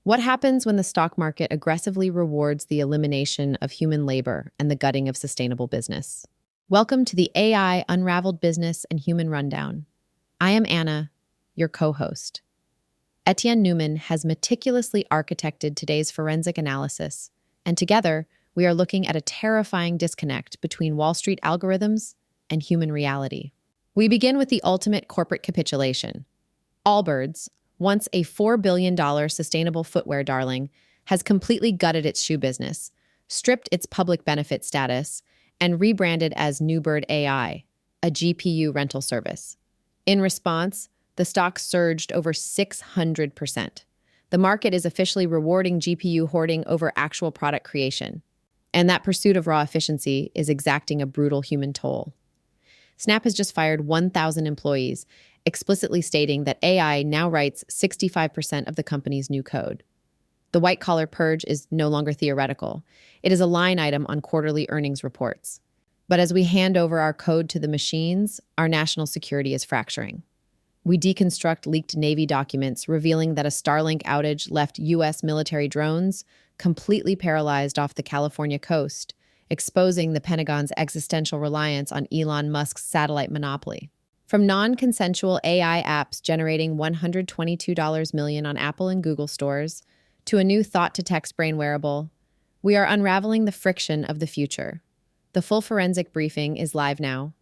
What happens when the stock market aggressively rewards the elimination of human labor and the gutting of sustainable business? Welcome to the AI Unraveled Business and Human Rundown. I am Anna, your co-host. Etienne Newman has meticulously architected today's forensic analysis, and together we are looking at a terrifying disconnect between Wall Street algorithms and human reality. We begin with the ultimate corporate capitulation. Allbirds, once a $4 billion sustainable footwear darling, has completely gutted its shoe business, stripped its public benefit status, and rebranded as Newbird AI, a GPU rental service. In response, the stock surged over 600%. The market is officially rewarding GPU hoarding over actual product creation, and that pursuit of raw efficiency is exacting a brutal human toll. Snap has just fired 1,000 employees, explicitly stating that AI now writes 65% of the company's new code. The white-collar purge is no longer theoretical. It is a line item on quarterly earnings reports. But as we hand over our code to the machines, our national security is fracturing. We deconstruct leaked Navy documents revealing that a Starlink outage left U.S. military drones completely paralyzed off the California coast, exposing the Pentagon's existential reliance on Elon Musk's satellite monopoly. From non-consensual AI apps generating $122 million on Apple and Google stores, to a new thought-to-text brain wearable, we are unraveling the friction of the future. The full forensic briefing is live now.